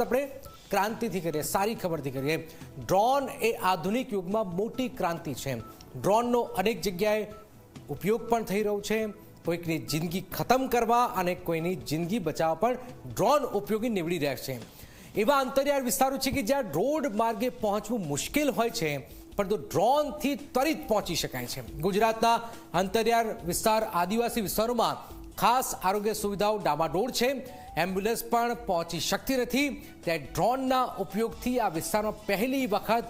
આપણે ક્રાંતિથી કરીએ, સારી ખબરથી કરીએ। ડ્રોન એ આધુનિક યુગમાં મોટી ક્રાંતિ છે। ડ્રોનનો અનેક જગ્યાએ ઉપયોગ પણ થઈ રહ્યો છે। કોઈકની જિંદગી ખતમ કરવા અને કોઈની જિંદગી બચાવવા પણ ડ્રોન ઉપયોગી નીવડી રહ્યા છે। એવા અંતરિયાળ વિસ્તારો છે કે જ્યાં રોડ માર્ગે પહોંચવું મુશ્કેલ હોય છે, પરંતુ ડ્રોનથી ત્વરિત પહોંચી શકાય છે। ગુજરાતના અંતરિયાળ વિસ્તાર, આદિવાસી વિસ્તારોમાં ખાસ આરોગ્ય સુવિધાઓ ડામાડોળ છે। એમ્બ્યુલન્સ પણ પહોંચી શકતી નથી, ત્યારે ડ્રોનના ઉપયોગથી આ વિસ્તારમાં પહેલી વખત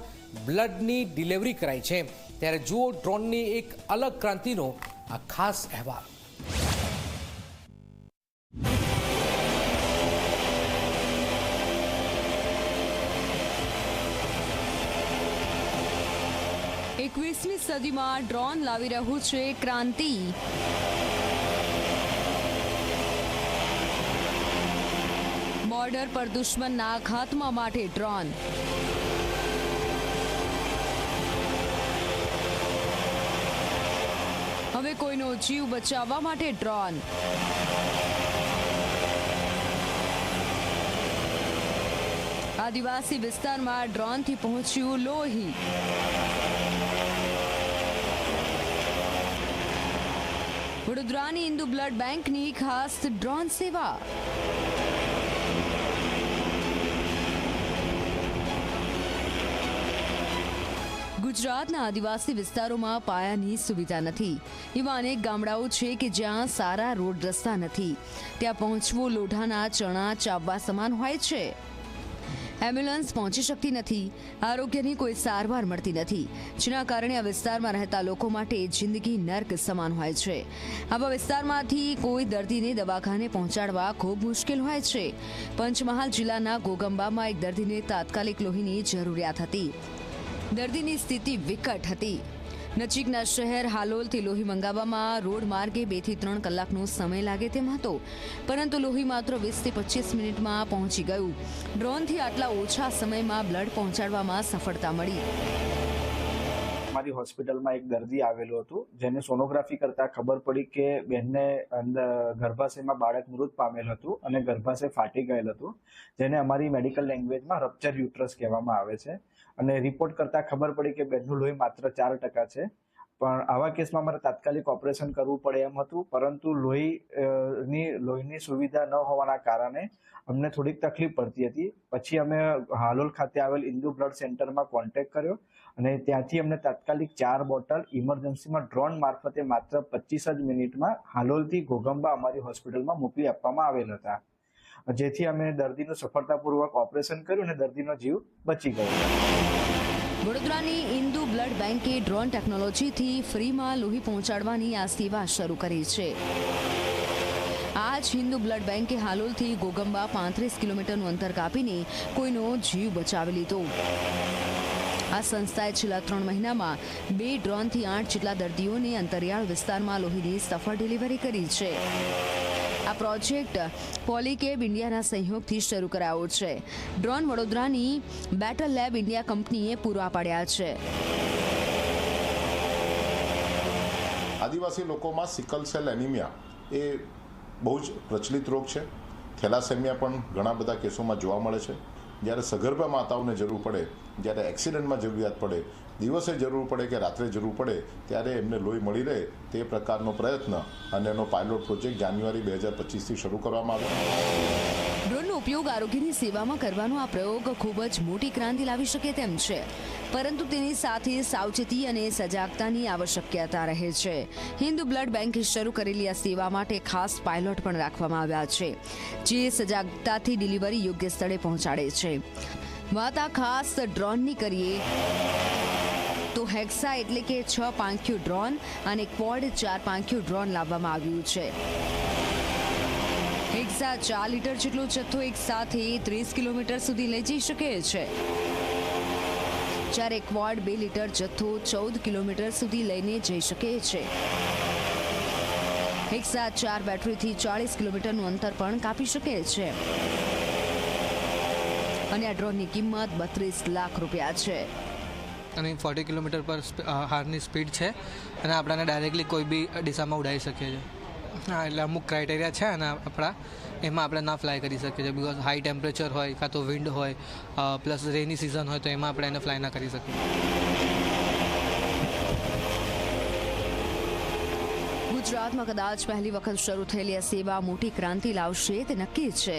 બ્લડની ડિલિવરી કરાઈ છે। ત્યારે જુઓ ડ્રોનની એક અલગ ક્રાંતિનો આ ખાસ અહેવાલ। 21મી સદીમાં ડ્રોન લાવી રહ્યું છે ક્રાંતિ। બોર્ડર પર દુશ્મનના ખાત્મા માટે ડ્રોન। હવે કોઈનો જીવ બચાવવા માટે ડ્રોન। આદિવાસી વિસ્તારમાં ડ્રોનથી પહોંચ્યું લોહી। વડોદરાની ઇન્દુ બ્લડ બેંકની ખાસ ડ્રોન સેવા। ગુજરાતના આદિવાસી વિસ્તારોમાં પાયાની સુવિધા નથી। એવા અનેક ગામડાઓ છે કે જ્યાં સારા રોડ રસ્તા નથી। ત્યાં પહોંચવું લોઢાના ચણા ચાવવા સમાન હોય છે। એમ્બ્યુલન્સ પહોંચી શકતી નથી, આરોગ્યની કોઈ સારવાર મળતી નથી, જેના કારણે આ વિસ્તારમાં રહેતા લોકો માટે જિંદગી નર્ક સમાન હોય છે। આવા વિસ્તારમાંથી કોઈ દર્દીને દવાખાને પહોંચાડવા ખૂબ મુશ્કેલ હોય છે। પંચમહાલ જિલ્લાના ગોગંબામાં એક દર્દીને તાત્કાલિક લોહીની જરૂરિયાત હતી। દર્દીની સ્થિતિ વિકટ હતી। નજીકના શહેર હાલોલથી લોહી મંગાવવામાં રોડ માર્ગે 2 થી 3 કલાકનો સમય લાગે તેમ હતો, પરંતુ લોહી માત્ર 20 થી 25 મિનિટમાં પહોંચી ગયું। ડ્રોનથી આટલા ઓછા સમયમાં બ્લડ પહોંચાડવામાં સફળતા મળી। અમારી હોસ્પિટલમાં એક દર્દી આવેલું હતું, જેને સોનોગ્રાફી કરતા ખબર પડી કે બેનને અંદર ગર્ભાશયમાં બાળક મૃત પામેલ હતું અને ગર્ભાશય ફાટી ગયેલ હતું, જેને અમારી મેડિકલ લેંગ્વેજમાં રપ્ચર યુટ્રસ કહેવામાં આવે છે। અને રિપોર્ટ કરતા ખબર પડી કે બેનનું લોહી માત્ર 4% છે। પણ આવા કેસમાં અમારે તાત્કાલિક ઓપરેશન કરવું પડે એમ હતું, પરંતુ લોહીની સુવિધા ન હોવાના કારણે અમને થોડીક તકલીફ પડતી હતી। પછી અમે હાલોલ ખાતે આવેલ ઇન્દુ બ્લડ સેન્ટરમાં કોન્ટેક્ટ કર્યો અને ત્યાંથી અમને તાત્કાલિક 4 બોટલ ઇમરજન્સીમાં ડ્રોન મારફતે માત્ર 25 જ મિનિટમાં હાલોલથી ઘોગંબા અમારી હોસ્પિટલમાં મોકલી આપવામાં આવેલ હતા, જેથી અમે દર્દીનું સફળતાપૂર્વક ઓપરેશન કર્યું અને દર્દીનો જીવ બચી ગયો। વડોદરાની ઇન્દુ બ્લડ બેંકે ડ્રોન ટેકનોલોજીથી ફ્રીમાં લોહી પહોંચાડવાની આ સેવા શરૂ કરી છે। આ જ હિન્દુ બ્લડ બેંકે હાલોલથી ગોગંબા 35 કિલોમીટરનું અંતર કાપીને કોઈનો જીવ બચાવી લીધો। આ સંસ્થાએ છેલ્લા 3 મહિનામાં 2 ડ્રોનથી 8 જેટલા દર્દીઓને અંતરિયાળ વિસ્તારમાં લોહીની સફળ ડિલિવરી કરી છે। આ પ્રોજેક્ટ પોલીકેબ ઇન્ડિયાના સહયોગથી શરૂ કરાયો છે। ડ્રોન વડોદરાની બેટર લેબ ઇન્ડિયા કંપનીએ પૂરા પાડ્યા છે। આદિવાસી લોકોમાં સિકલ સેલ એનિમિયા એ બહુ જ પ્રચલિત રોગ છે। થેલાસેમિયા પણ ઘણા બધા કેસોમાં જોવા મળે છે। જ્યારે સગર્ભા માતાઓને જરૂર પડે, જ્યારે એક્સિડન્ટમાં જરૂરિયાત પડે, દિવસે જરૂર પડે કે રાત્રે જરૂર પડે, ત્યારે એમને લોહી મળી રહે તે પ્રકારનો પ્રયત્ન અને એનો પાયલોટ પ્રોજેક્ટ જાન્યુઆરી 2025થી શરૂ કરવામાં આવ્યો। ડ્રોનનો ઉપયોગ આરોગ્યની સેવામાં કરવાનો આ પ્રયોગ ખૂબ જ મોટી ક્રાંતિ લાવી શકે તેમ છે, પરંતુ તેની સાથે સાવચેતી અને સજાગતાની આવશ્યકતા રહે છે। હિન્દુ બ્લડ બેંકે શરૂ કરેલી આ સેવા માટે ખાસ પાયલોટ પણ રાખવામાં આવ્યા છે, જે સજાગતાથી ડિલિવરી યોગ્ય સ્થળે પહોંચાડે છે। વાત આ ખાસ ડ્રોનની કરીએ તો હેક્સા એટલે કે 6 પાંખિયું ડ્રોન અને ક્વોડ 4 પાંખિયું ડ્રોન લાવવામાં આવ્યું છે। હેક્સા 4 લીટર જેટલો જથ્થો એક સાથે 30 કિલોમીટર સુધી લઈ જઈ શકે છે, જ્યારે ક્વોડ 2 લીટર જથ્થો 14 કિલોમીટર સુધી લઈને જઈ શકે છે। હેક્સા 4 બેટરીથી 40 કિલોમીટરનું અંતર પણ કાપી શકે છે અને આ ડ્રોનની કિંમત 32 લાખ રૂપિયા છે। અને 40 કિલોમીટર પર હારની સ્પીડ છે અને આપણને ડાયરેક્ટલી કોઈ બી દિશામાં ઉડાવી શકીએ છીએ। હા, એટલે અમુક ક્રાઇટેરિયા છે અને આપણા એમાં આપણે ના ફ્લાય કરી શકીએ છીએ બિકોઝ હાઈ ટેમ્પરેચર હોય કાં તો વિન્ડ હોય પ્લસ રેની સિઝન હોય તો એમાં આપણે એને ફ્લાય ના કરી શકીએ. ગુજરાતમાં કદાચ પહેલી વખત શરૂ થયેલી આ સેવા મોટી ક્રાંતિ લાવશે તે નક્કી છે.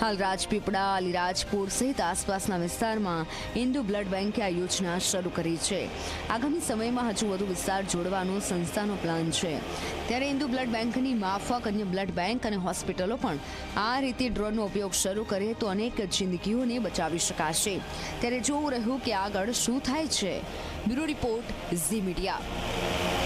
હાલ રાજપીપળા, અલીરાજપુર સહિત આસપાસના વિસ્તારમાં ઇન્દુ બ્લડ બેન્કે આ યોજના શરૂ કરી છે. આગામી સમયમાં હજુ વધુ વિસ્તાર જોડવાનો સંસ્થાનો પ્લાન છે. ત્યારે ઇન્દુ બ્લડ બેન્કની માફક અન્ય બ્લડ બેન્ક અને હોસ્પિટલો પણ આ રીતે ડ્રોનનો ઉપયોગ શરૂ કરે તો અનેક જિંદગીઓને બચાવી શકાશે. ત્યારે જોવું રહ્યું કે આગળ શું થાય છે. Bureau report, Zee media.